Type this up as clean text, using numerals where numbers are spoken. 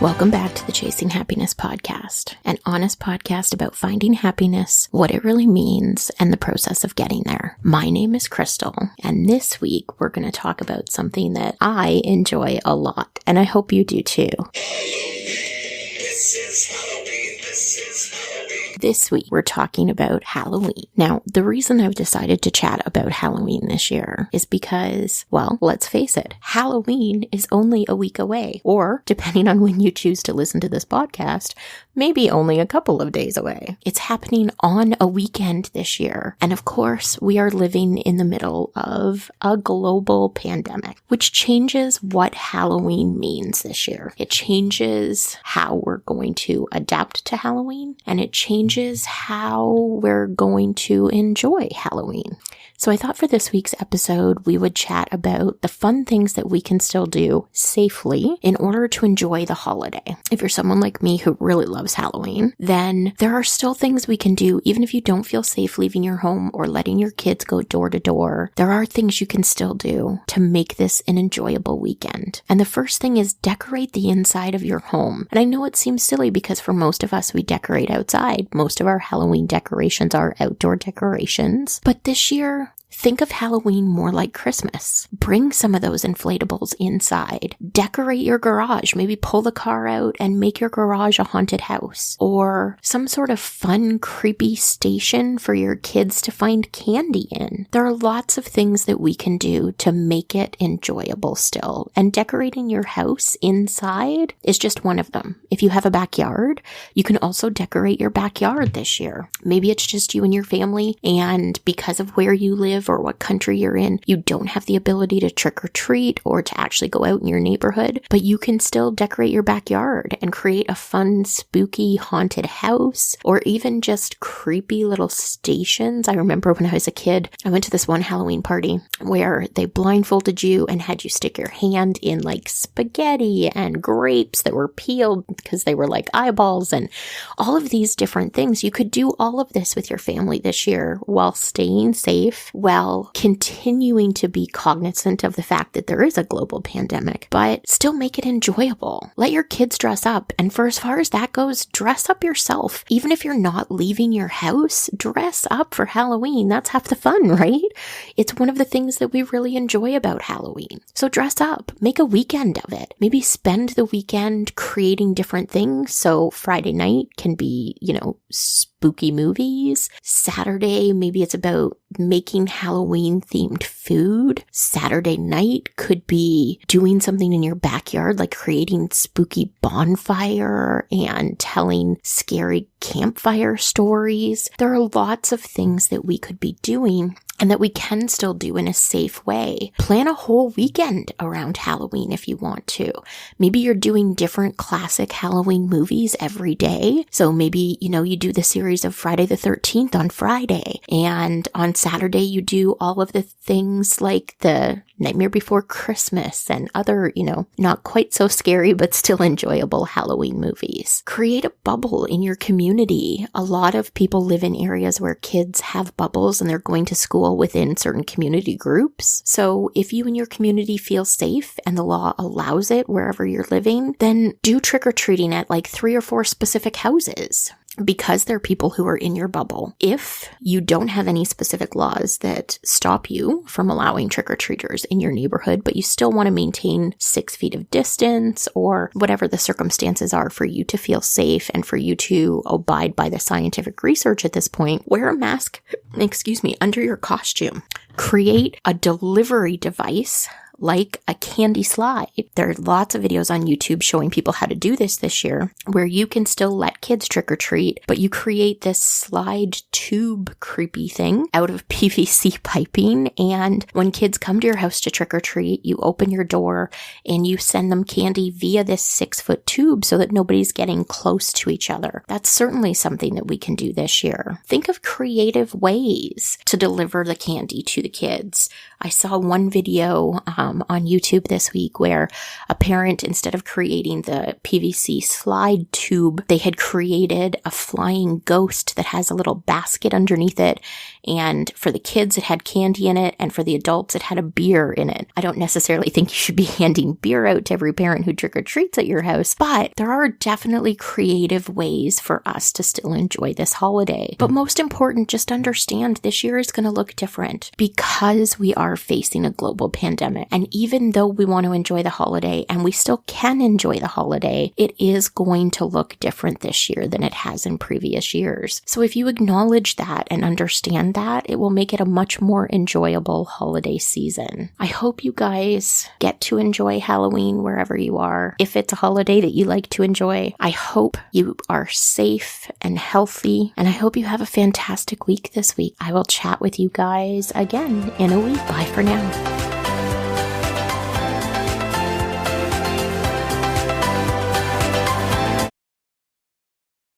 Welcome back to the Chasing Happiness podcast, an honest podcast about finding happiness, what it really means, and the process of getting there. My name is Crystal, and this week we're going to talk about something that I enjoy a lot, and I hope you do too. This week, we're talking about Halloween. Now, the reason I've decided to chat about Halloween this year is because, well, let's face it, Halloween is only a week away, or depending on when you choose to listen to this podcast, maybe only a couple of days away. It's happening on a weekend this year. And of course, we are living in the middle of a global pandemic, which changes what Halloween means this year. It changes how we're going to adapt to Halloween, and it changes how we're going to enjoy Halloween. So I thought for this week's episode, we would chat about the fun things that we can still do safely in order to enjoy the holiday. If you're someone like me who really loves Halloween, then there are still things we can do, even if you don't feel safe leaving your home or letting your kids go door to door. There are things you can still do to make this an enjoyable weekend. And the first thing is decorate the inside of your home. And I know it seems silly because for most of us, we decorate outside. Most of our Halloween decorations are outdoor decorations. But this year, think of Halloween more like Christmas. Bring some of those inflatables inside. Decorate your garage. Maybe pull the car out and make your garage a haunted house. Or some sort of fun, creepy station for your kids to find candy in. There are lots of things that we can do to make it enjoyable still. And decorating your house inside is just one of them. If you have a backyard, you can also decorate your backyard this year. Maybe it's just you and your family, and because of where you live or what country you're in, you don't have the ability to trick or treat or to actually go out in your neighborhood, but you can still decorate your backyard and create a fun, spooky, haunted house, or even just creepy little stations. I remember when I was a kid, I went to this one Halloween party where they blindfolded you and had you stick your hand in like spaghetti and grapes that were peeled because they were like eyeballs and all of these different things. You could do all of this with your family this year while staying safe, while continuing to be cognizant of the fact that there is a global pandemic, but still make it enjoyable. Let your kids dress up. And for as far as that goes, dress up yourself. Even if you're not leaving your house, dress up for Halloween. That's half the fun, right? It's one of the things that we really enjoy about Halloween. So dress up. Make a weekend of it. Maybe spend the weekend creating different things. So Friday night can be, spooky movies. Saturday, maybe it's about making Halloween themed food. Saturday night could be doing something in your backyard, like creating spooky bonfire and telling scary campfire stories. There are lots of things that we could be doing and that we can still do in a safe way. Plan a whole weekend around Halloween if you want to. Maybe you're doing different classic Halloween movies every day. So maybe, you do the series of Friday the 13th on Friday. And on Saturday, you do all of the things like the Nightmare Before Christmas and other, not quite so scary, but still enjoyable Halloween movies. Create a bubble in your community. A lot of people live in areas where kids have bubbles and they're going to school within certain community groups. So if you and your community feel safe and the law allows it wherever you're living, then do trick-or-treating at like 3 or 4 specific houses, because there are people who are in your bubble. If you don't have any specific laws that stop you from allowing trick-or-treaters in your neighborhood, but you still want to maintain 6 feet of distance or whatever the circumstances are for you to feel safe and for you to abide by the scientific research at this point, wear a mask, under your costume. Create a delivery device like a candy slide. There are lots of videos on YouTube showing people how to do this year, where you can still let kids trick or treat, but you create this slide tube creepy thing out of PVC piping. And when kids come to your house to trick or treat, you open your door and you send them candy via this 6-foot tube so that nobody's getting close to each other. That's certainly something that we can do this year. Think of creative ways to deliver the candy to the kids. I saw one video on YouTube this week where a parent, instead of creating the PVC slide tube, they had created a flying ghost that has a little basket underneath it. And for the kids, it had candy in it. And for the adults, it had a beer in it. I don't necessarily think you should be handing beer out to every parent who trick-or-treats at your house, but there are definitely creative ways for us to still enjoy this holiday. But most important, just understand this year is going to look different because we are facing a global pandemic. And even though we want to enjoy the holiday, and we still can enjoy the holiday, it is going to look different this year than it has in previous years. So if you acknowledge that and understand that, it will make it a much more enjoyable holiday season. I hope you guys get to enjoy Halloween wherever you are. If it's a holiday that you like to enjoy, I hope you are safe and healthy, and I hope you have a fantastic week this week. I will chat with you guys again in a week. Bye for now.